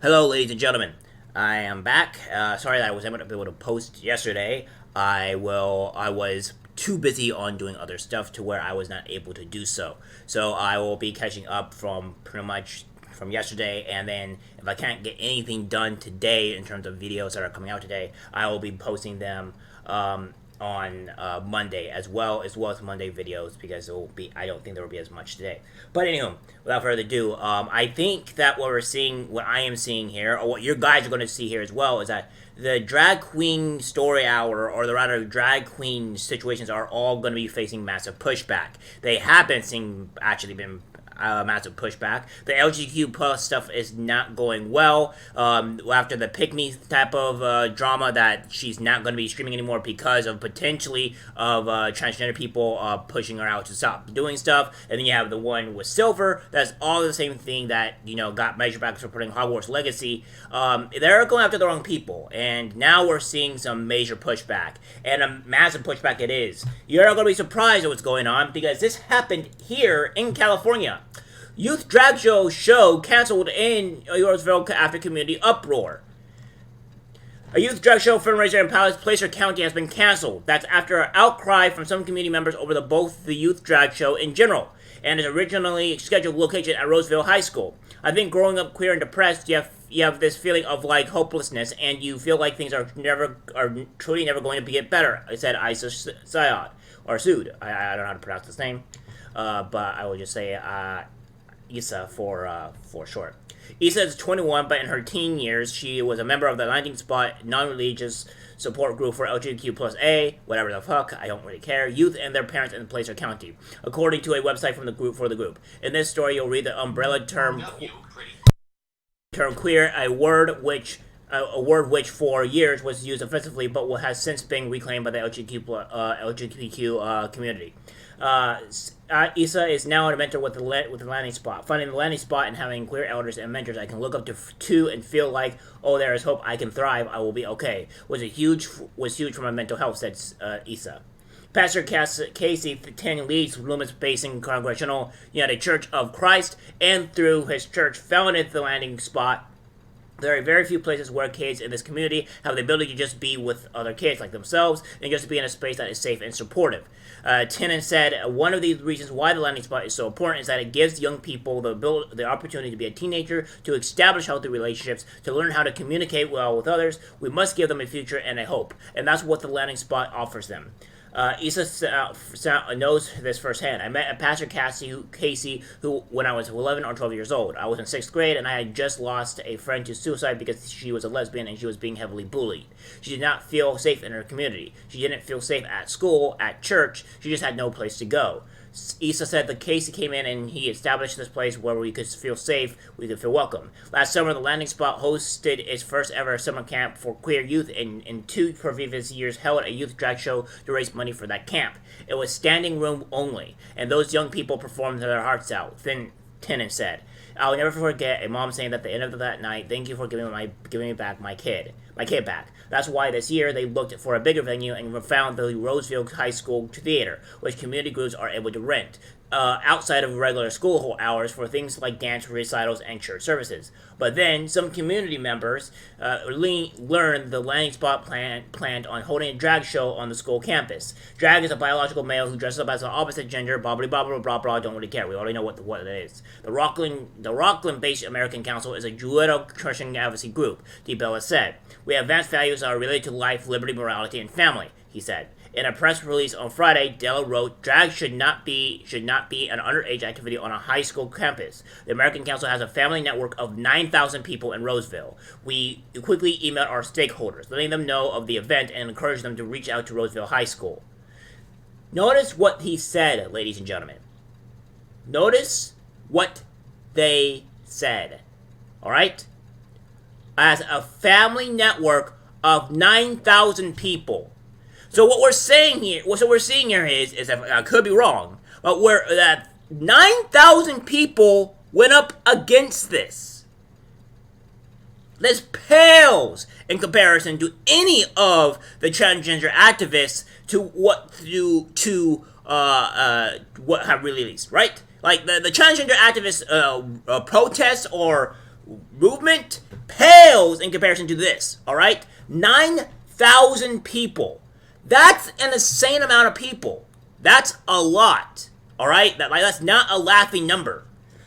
Hello, ladies and gentlemen. I am back. Sorry that I wasn't able to post yesterday. I was too busy on doing other stuff to where I was not able to do so. So I will be catching up from pretty much from yesterday, and then if I can't get anything done today in terms of videos that are coming out today, I will be posting them on Monday as well as Monday videos, because it will be, I don't think there will be as much today. But anyway, without further ado, I think that what I am seeing here, or what you guys are going to see here as well, is that the drag queen story hour, or the rather drag queen situations, are all going to be facing massive pushback. They have been massive pushback. The LGBTQ plus stuff is not going well. After the pick me type of drama that she's not going to be streaming anymore because of potentially of transgender people pushing her out to stop doing stuff. And then you have the one with Silver. That's all the same thing that got measure back for putting Hogwarts Legacy. They're going after the wrong people, and now we're seeing some major pushback, and a massive pushback it is. You're not going to be surprised at what's going on, because this happened here in California. Youth drag show canceled in Yorkville after community uproar. A youth drag show fundraiser in Placer County has been canceled. That's after an outcry from some community members over both the youth drag show in general, and is originally scheduled location at Roseville High School. I think growing up queer and depressed, you have this feeling of like hopelessness, and you feel like things are truly never going to get better, said Isa Syed, or Sood. I don't know how to pronounce his name, but I will just say Issa for short. Issa is 21, but in her teen years, she was a member of the Landing Spot non-religious support group for LGBTQ plus A, whatever the fuck, I don't really care, youth and their parents in Placer County, according to a website from the group for the group. In this story, you'll read the umbrella term queer, a word which for years was used offensively, but has since been reclaimed by the LGBTQ community. Issa is now a mentor with the landing spot. Finding the landing spot and having queer elders and mentors I can look up to and feel like, oh, there is hope, I can thrive, I will be okay, was huge for my mental health, said Issa. Pastor Casey 10 leads Loomis Basin Congregational United Church of Christ, and through his church founded the landing spot. There are very few places where kids in this community have the ability to just be with other kids like themselves, and just to be in a space that is safe and supportive. Tennant said, one of the reasons why the landing spot is so important is that it gives young people the opportunity to be a teenager, to establish healthy relationships, to learn how to communicate well with others. We must give them a future and a hope, and that's what the landing spot offers them. Issa knows this firsthand. I met Pastor Casey, who, when I was 11 or 12 years old, I was in 6th grade, and I had just lost a friend to suicide because she was a lesbian and she was being heavily bullied. She did not feel safe in her community. She didn't feel safe at school, at church. She just had no place to go. Issa said the Casey came in and he established this place where we could feel safe, we could feel welcome. Last summer, the landing spot hosted its first ever summer camp for queer youth, and in 2 previous years held a youth drag show to raise money for that camp. It was standing room only, and those young people performed their hearts out, Tennant said. I'll never forget a mom saying at the end of that night, "Thank you for giving me back my kid back." That's why this year they looked for a bigger venue and found the Roseville High School Theater, which community groups are able to rent outside of regular school hours for things like dance recitals and church services. But then some community members learned the landing spot planned on holding a drag show on the school campus. Drag is a biological male who dresses up as the opposite gender, blah blah blah blah blah blah. Don't really care. We already know what it is. The Rockland-based American Council is a Judeo-Christian advocacy group, DeBella said. We have advanced values that are related to life, liberty, morality, and family, he said. In a press release on Friday, Della wrote, "Drag should not be an underage activity on a high school campus. The American Council has a family network of 9,000 people in Roseville. We quickly emailed our stakeholders, letting them know of the event and encouraged them to reach out to Roseville High School." Notice what he said, ladies and gentlemen. Notice what they said. Alright? As a family network of 9,000 people. So what we're seeing here is I could be wrong, but that 9,000 people went up against this. This pales in comparison to any of the transgender activists to what have released, right? Like the transgender activist protest or movement pales in comparison to this, all right? 9,000 people. That's an insane amount of people. That's a lot, all right? That's not a laughing number.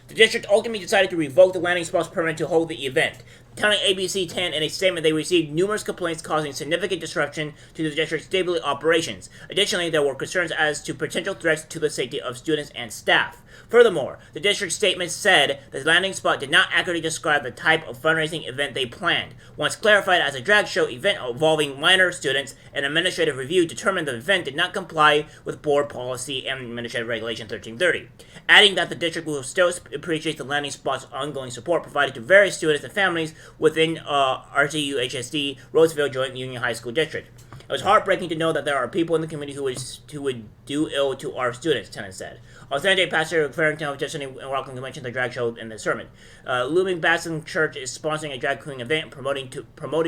The district ultimately decided to revoke the landing spot's permit to hold the event. Telling ABC 10 in a statement they received numerous complaints causing significant disruption to the district's daily operations. Additionally, there were concerns as to potential threats to the safety of students and staff. Furthermore, the district's statement said the landing spot did not accurately describe the type of fundraising event they planned. Once clarified as a drag show event involving minor students, an administrative review determined the event did not comply with board policy and administrative regulation 1330. Adding that the district will still appreciate the landing spot's ongoing support provided to various students and families within RTU HSD Roseville Joint Union High School District. It was heartbreaking to know that there are people in the community who would do ill to our students, Tennant said. On Sunday, Pastor Farrington of Destiny and Welcome mentioned the drag show in the sermon. Looming Bastion Church is sponsoring a drag queen event promoting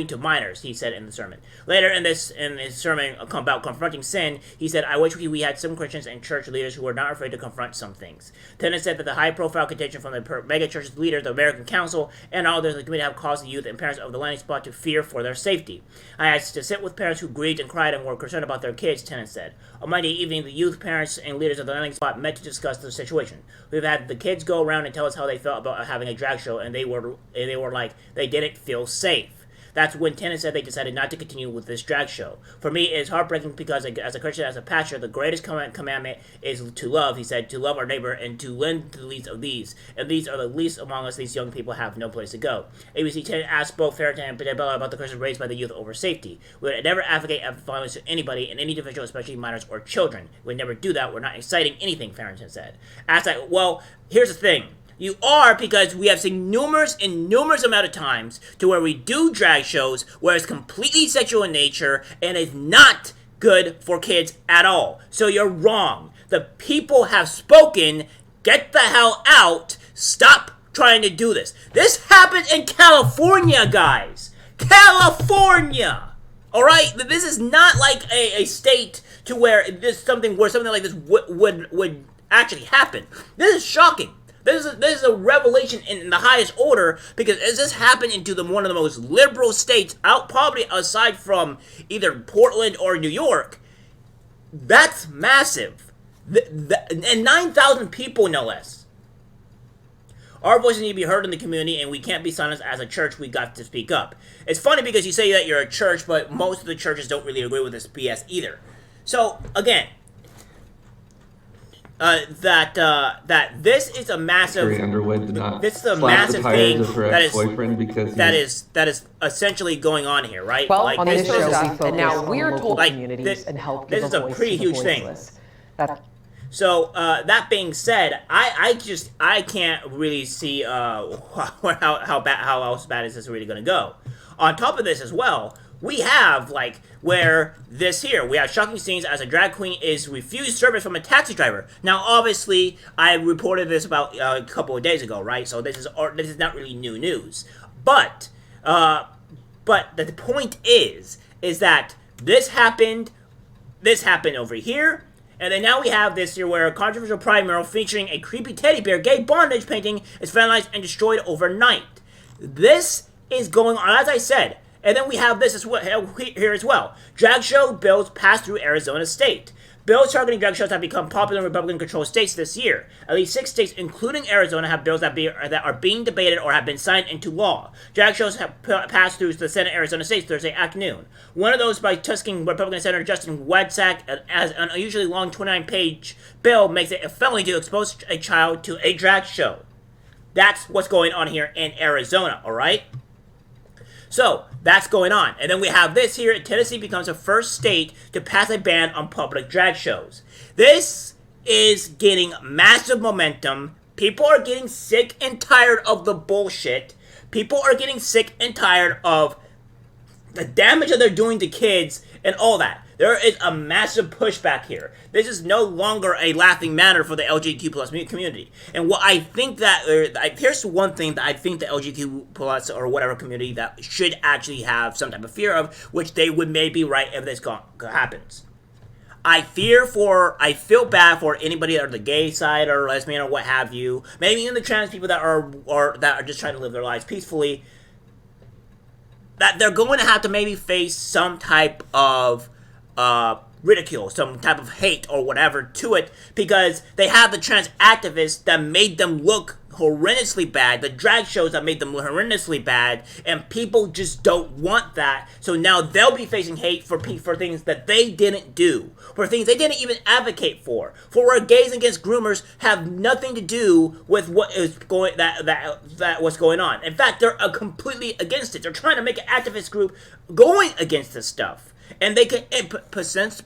to minors, he said in the sermon. Later in his sermon about confronting sin, he said, I wish we had some Christians and church leaders who were not afraid to confront some things. Tennant said that the high-profile contention from the megachurch's leader, the American Council, and others in the committee have caused the youth and parents of the landing spot to fear for their safety. I had to sit with parents who grieved and cried and were concerned about their kids, Tennant said. On Monday evening, the youth, parents, and leaders of the landing spot met to discuss the situation. We've had the kids go around and tell us how they felt about having a drag show, and they were like, they didn't feel safe. That's when Tennant said they decided not to continue with this drag show. For me, it is heartbreaking because as a Christian, as a pastor, the greatest commandment is to love, he said, to love our neighbor and to lend to the least of these. And these are the least among us. These young people have no place to go. ABC 10 asked both Farrington and Bella about the questions raised by the youth over safety. We would never advocate violence to anybody and any individual, especially minors or children. We would never do that. We're not inciting anything, Farrington said. Asked, well, here's the thing. You are, because we have seen numerous amount of times to where we do drag shows where it's completely sexual in nature and is not good for kids at all. So you're wrong. The people have spoken. Get the hell out. Stop trying to do this. This happened in California, guys. California. All right? This is not like a state to where something like this would actually happen. This is shocking. This is a revelation in the highest order, because as this happened into one of the most liberal states out, probably aside from either Portland or New York, that's massive. And 9,000 people, no less. Our voices need to be heard in the community, and we can't be silenced as a church. We got to speak up. It's funny because you say that you're a church, but most of the churches don't really agree with this BS either. So, again, that this is a massive. Carrie Underwood did not. This is a massive thing that is essentially going on here, right? Well, like, on this show, and now we're told like, communities and help this give is a a voice pretty to the huge thing. voiceless. So that being said, I can't really see how else bad is this really going to go. On top of this as well, we have, like, where this here, we have shocking scenes as a drag queen is refused service from a taxi driver. Now, obviously, I reported this about a couple of days ago, right? So this is not really new news. But the point is that this happened over here, and then now we have this here where a controversial pride mural featuring a creepy teddy bear gay bondage painting is vandalized and destroyed overnight. This is going on, as I said. And then we have this as well, here as well. Drag show bills passed through Arizona state. Bills targeting drag shows have become popular in Republican-controlled states this year. At least 6 states, including Arizona, have bills that are being debated or have been signed into law. Drag shows have passed through the Senate Arizona state Thursday afternoon. One of those by Tuskegee Republican Senator Justin Wadsack, as an unusually long 29-page bill makes it a felony to expose a child to a drag show. That's what's going on here in Arizona, all right? So, that's going on. And then we have this here. Tennessee becomes the first state to pass a ban on public drag shows. This is getting massive momentum. People are getting sick and tired of the bullshit. People are getting sick and tired of the damage that they're doing to kids and all that. There is a massive pushback here. This is no longer a laughing matter for the LGBTQ plus community. And what I think that, here's one thing that I think the LGBTQ plus or whatever community that should actually have some type of fear of, which they would maybe right if this happens. I feel bad for anybody that are the gay side or lesbian or what have you. Maybe even the trans people that are just trying to live their lives peacefully. that they're going to have to maybe face some type of ridicule, some type of hate or whatever to it, because they have the trans activists that made them look horrendously bad, the drag shows that made them look horrendously bad, and people just don't want that. So now they'll be facing hate for things that they didn't do, for things they didn't even advocate for where gays against groomers have nothing to do with what is going that what's going on. In fact, they're completely against it. They're trying to make an activist group going against this stuff. And they can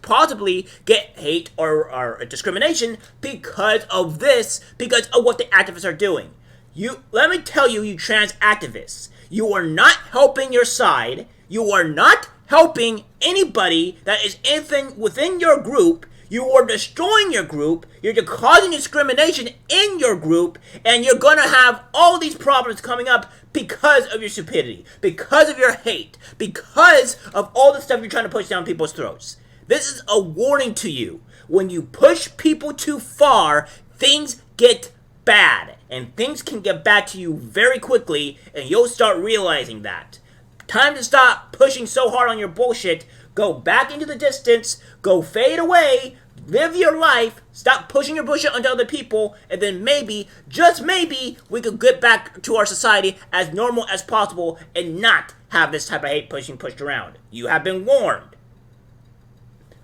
possibly get hate or discrimination because of this, because of what the activists are doing. Let me tell you, you trans activists, you are not helping your side. You are not helping anybody that is anything within your group. You are destroying your group. You're causing discrimination in your group, and you're gonna have all these problems coming up because of your stupidity, because of your hate, because of all the stuff you're trying to push down people's throats. This is a warning to you. When you push people too far, things get bad, and things can get bad to you very quickly, and you'll start realizing that. Time to stop pushing so hard on your bullshit. Go back into the distance, go fade away, live your life, stop pushing your bullshit onto other people, and then maybe, just maybe, we could get back to our society as normal as possible and not have this type of hate pushing pushed around. You have been warned.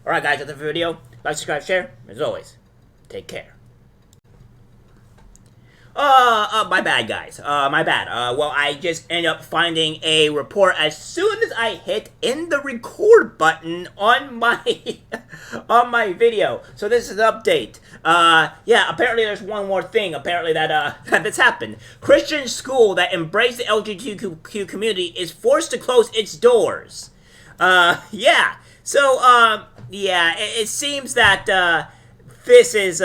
Alright guys, that's the video. Like, subscribe, share. As always, take care. My bad, guys. My bad. Well, I just ended up finding a report as soon as I hit in the record button on my on my video. So this is an update. Yeah, apparently there's one more thing. Apparently that that's happened. Christian school that embraced the LGBTQ community is forced to close its doors. Yeah. So, yeah, it seems that this is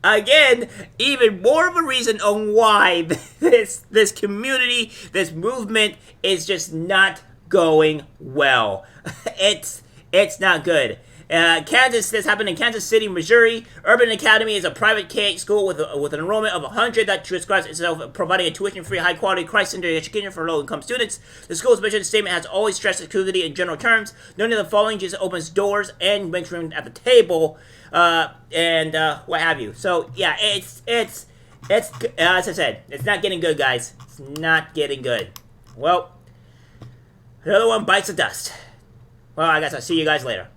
again, even more of a reason on why this community, this movement is just not going well. It's not good. Kansas, this happened in Kansas City, Missouri. Urban Academy is a private K-8 school with an enrollment of 100 that describes itself providing a tuition-free, high-quality, Christ-centered education for low-income students. The school's mission statement has always stressed inclusivity in general terms. None of the following just opens doors and makes room at the table, and what have you. So yeah, it's as I said, it's not getting good, guys. It's not getting good. Well, another one bites the dust. Well, I guess I'll see you guys later.